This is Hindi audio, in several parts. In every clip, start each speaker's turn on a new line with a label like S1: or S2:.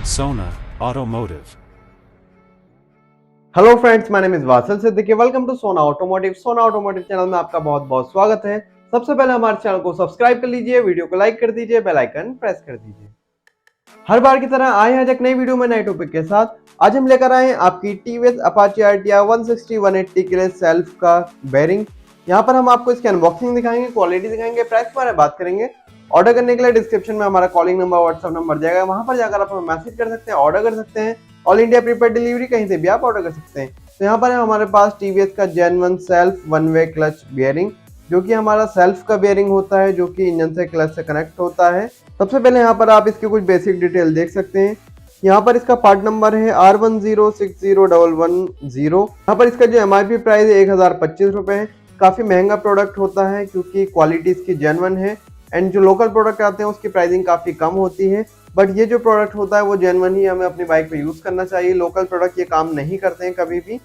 S1: Sona Automotive.
S2: Hello friends, my name is Wasal Siddiqui. Welcome to Sona Automotive. Sona Automotive channel में आपका बहुत बहुत स्वागत है। सबसे पहले हमारे चैनल को सब्सक्राइब कर लीजिए, वीडियो को लाइक कर दीजिए, बेल आइकन प्रेस कर दीजिए। हर बार की तरह आए हैं आज एक नई वीडियो में नए टॉपिक के साथ। आज हम लेकर आए हैं आपकी टीवीएस अपाचे आरटीआर 160 180 के लिए सेल्फ का बेरिंग। यहाँ पर हम आपको इसकी अनबॉक्सिंग दिखाएंगे, क्वालिटी दिखाएंगे, प्राइस के बारे में बात करेंगे। ऑर्डर करने के लिए डिस्क्रिप्शन में हमारा कॉलिंग नंबर, व्हाट्सएप नंबर जाएगा, वहां पर जाकर आप हमें मैसेज कर सकते हैं, ऑर्डर कर सकते हैं। ऑल इंडिया प्रीपेड डिलीवरी, कहीं से भी आप ऑर्डर कर सकते हैं। तो यहाँ पर है हमारे पास टीवीएस का genuine self one way clutch bearing, जो कि हमारा सेल्फ का बियरिंग होता है, जो कि इंजन से क्लच से कनेक्ट होता है। सबसे पहले यहाँ पर आप इसकी कुछ बेसिक डिटेल देख सकते हैं। यहाँ पर इसका पार्ट नंबर है R1060110। यहाँ पर इसका जो एमआरपी प्राइस है 1025 रुपए है। काफी महंगा प्रोडक्ट होता है क्योंकि क्वालिटी इसकी जेन्युइन है। एंड जो लोकल प्रोडक्ट आते हैं उसकी प्राइसिंग काफी कम होती है, बट ये जो प्रोडक्ट होता है वो जेन्युइन ही हमें अपनी बाइक पे यूज करना चाहिए। लोकल प्रोडक्ट ये काम नहीं करते हैं कभी भी।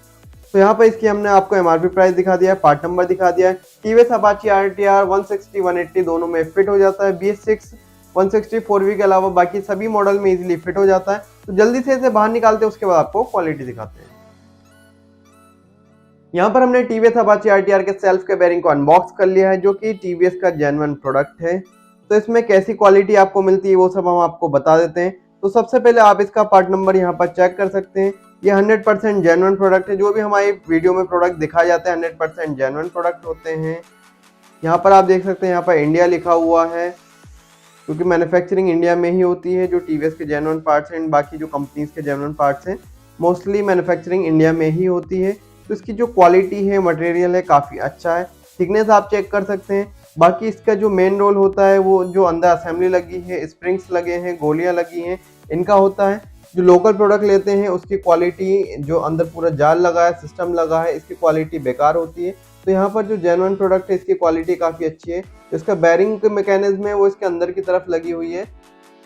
S2: तो यहाँ पर इसकी हमने आपको एमआरपी प्राइस दिखा दिया है, पार्ट नंबर दिखा दिया है। टीवीएस अपाचे आरटीआर 160 180 दोनों में फिट हो जाता है। BS6 160 4V के अलावा बाकी सभी मॉडल में इजीली फिट हो जाता है। तो जल्दी से इसे बाहर निकालते हैं, उसके बाद आपको क्वालिटी दिखाते हैं। यहाँ पर हमने टीवीएस अपाचे आरटीआर के सेल्फ के बेरिंग को अनबॉक्स कर लिया है, जो कि टीवीएस का जेन्युइन प्रोडक्ट है। तो इसमें कैसी क्वालिटी आपको मिलती है वो सब हम आपको बता देते हैं। तो सबसे पहले आप इसका पार्ट नंबर यहाँ पर चेक कर सकते हैं। ये 100% जेन्युइन प्रोडक्ट है। जो भी हमारी वीडियो में प्रोडक्ट दिखाया जाता है 100% जेन्युइन प्रोडक्ट होते हैं। यहाँ पर आप देख सकते हैं, यहाँ पर इंडिया लिखा हुआ है, क्योंकि मैन्युफैक्चरिंग इंडिया में ही होती है। जो टीवीएस के जेन्युइन पार्ट्स हैं, बाकी जो कंपनीज के जेन्युइन पार्ट्स हैं, मोस्टली मैन्युफैक्चरिंग इंडिया में ही होती है। तो इसकी जो क्वालिटी है, मटेरियल है, काफ़ी अच्छा है। थिकनेस आप चेक कर सकते हैं। बाकी इसका जो मेन रोल होता है वो जो अंदर असेंबली लगी है, स्प्रिंग्स लगे हैं, गोलियां लगी हैं, इनका होता है। जो लोकल प्रोडक्ट लेते हैं उसकी क्वालिटी, जो अंदर पूरा जाल लगा है, सिस्टम लगा है, इसकी क्वालिटी बेकार होती है। तो यहाँ पर जो जेन्युइन प्रोडक्ट है इसकी क्वालिटी काफ़ी अच्छी है। इसका बैरिंग के मैकेनिज्म है वो इसके अंदर की तरफ लगी हुई है,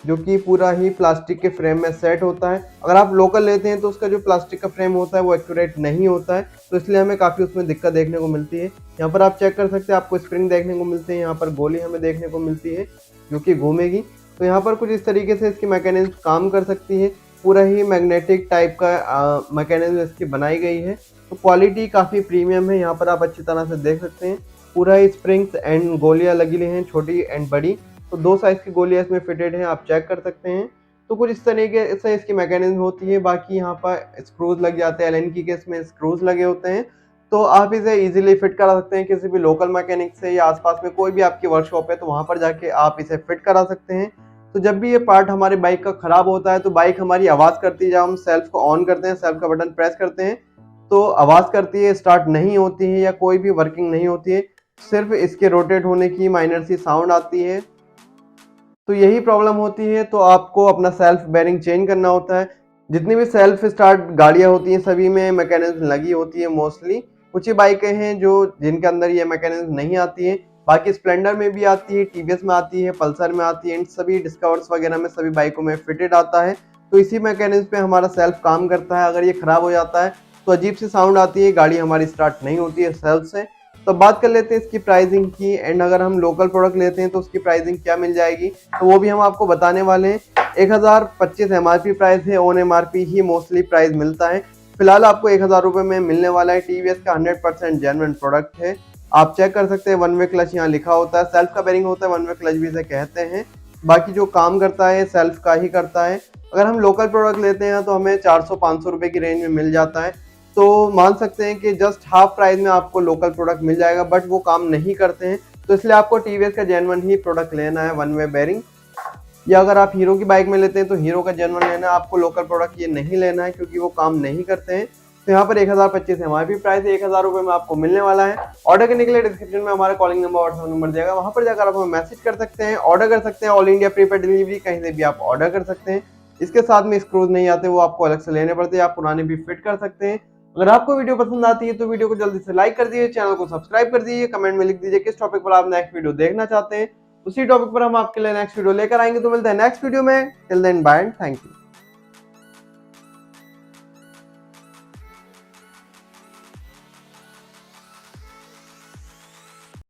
S2: जो कि पूरा ही प्लास्टिक के फ्रेम में सेट होता है। अगर आप लोकल लेते हैं तो उसका जो प्लास्टिक का फ्रेम होता है वो एक्यूरेट नहीं होता है, तो इसलिए हमें काफ़ी उसमें दिक्कत देखने को मिलती है। यहाँ पर आप चेक कर सकते हैं, आपको स्प्रिंग देखने को मिलते हैं, यहाँ पर गोली हमें देखने को मिलती है जो कि घूमेगी। तो यहाँ पर कुछ इस तरीके से इसकी मैकेनिज्म काम कर सकती है। पूरा ही मैग्नेटिक टाइप का मैकेनिज्म इसकी बनाई गई है। तो क्वालिटी काफ़ी प्रीमियम है। यहाँ पर आप अच्छी तरह से देख सकते हैं, पूरा ही स्प्रिंग्स एंड गोलियाँ लगी हुई हैं, छोटी एंड बड़ी। तो दो साइज की गोलियां इसमें फिटेड हैं, आप चेक कर सकते हैं। तो कुछ इस तरीके से इसकी मैकेनिज्म होती है। बाकी यहाँ पर स्क्रूज लग जाते हैं, एलएनकी के इसमें स्क्रूज लगे होते हैं। तो आप इसे इजीली फिट करा सकते हैं किसी भी लोकल मैकेनिक से, या आसपास में कोई भी आपकी वर्कशॉप है तो वहां पर जाके आप इसे फिट करा सकते हैं। तो जब भी ये पार्ट हमारी बाइक का खराब होता है तो बाइक हमारी आवाज़ करती है। जब हम सेल्फ को ऑन करते हैं, सेल्फ का बटन प्रेस करते हैं तो आवाज़ करती है, स्टार्ट नहीं होती है या कोई भी वर्किंग नहीं होती है। सिर्फ इसके रोटेट होने की माइनर सी साउंड आती है। तो यही प्रॉब्लम होती है। तो आपको अपना सेल्फ बेरिंग चेंज करना होता है। जितनी भी सेल्फ स्टार्ट गाड़ियां होती हैं सभी में मैकेनिज्म लगी होती है मोस्टली। कुछ ही बाइकें हैं जो जिनके अंदर ये मैकेनिज्म नहीं आती है। बाकी स्प्लेंडर में भी आती है, टीवीएस में आती है, पल्सर में आती है, इन सभी डिस्कवर्स वगैरह में सभी बाइकों में फिटेड आता है। तो इसी मैकेनिज्म पे हमारा सेल्फ काम करता है। अगर ये खराब हो जाता है तो अजीब सी साउंड आती है, गाड़ी हमारी स्टार्ट नहीं होती है सेल्फ से। तो बात कर लेते हैं इसकी प्राइसिंग की। एंड अगर हम लोकल प्रोडक्ट लेते हैं तो उसकी प्राइसिंग क्या मिल जाएगी, तो वो भी हम आपको बताने वाले हैं। 1025 एमआरपी प्राइस है, on MRP he mostly price मिलता है। फिलहाल आपको 1000 रुपये में मिलने वाला है। टीवीएस का 100% जेन्युइन प्रोडक्ट है। आप चेक कर सकते हैं, वन वे क्लच यहाँ लिखा होता है, सेल्फ का बेरिंग होता है, वन वे क्लच भी इसे कहते हैं। बाकी जो काम करता है सेल्फ का ही करता है। अगर हम लोकल प्रोडक्ट लेते हैं तो हमें 400-500 रुपये की रेंज में मिल जाता है। तो मान सकते हैं कि जस्ट हाफ प्राइस में आपको लोकल प्रोडक्ट मिल जाएगा, बट वो काम नहीं करते हैं। तो इसलिए आपको टीवीएस का जेन्युइन ही प्रोडक्ट लेना है, वन वे बेरिंग। या अगर आप हीरो की बाइक में लेते हैं तो हीरो का जेन्युइन लेना है, आपको लोकल प्रोडक्ट ये नहीं लेना है क्योंकि वो काम नहीं करते हैं। तो यहाँ पर 1025 एमआरपी प्राइस है, 1000 रुपये में आपको मिलने वाला है। ऑर्डर करने के लिए डिस्क्रिप्शन में हमारा कॉलिंग नंबर, व्हाट्सएप नंबर जाएगा, वहां पर जाकर आप हमें मैसेज कर सकते हैं, ऑर्डर कर सकते हैं। ऑल इंडिया प्रीपेड डिलीवरी, कहीं से भी आप ऑर्डर कर सकते हैं। इसके साथ में स्क्रूज नहीं आते, वो आपको अलग से लेने पड़ते हैं, आप पुराने भी फिट कर सकते हैं। अगर आपको वीडियो पसंद आती है तो वीडियो को जल्दी से लाइक कर दीजिए, चैनल को सब्सक्राइब कर दीजिए, कमेंट में लिख दीजिए किस टॉपिक पर आप नेक्स्ट वीडियो देखना चाहते हैं। उसी टॉपिक पर हम आपके लिए नेक्स्ट वीडियो लेकर आएंगे। तो मिलते हैं नेक्स्ट वीडियो में। Till then bye and thank you.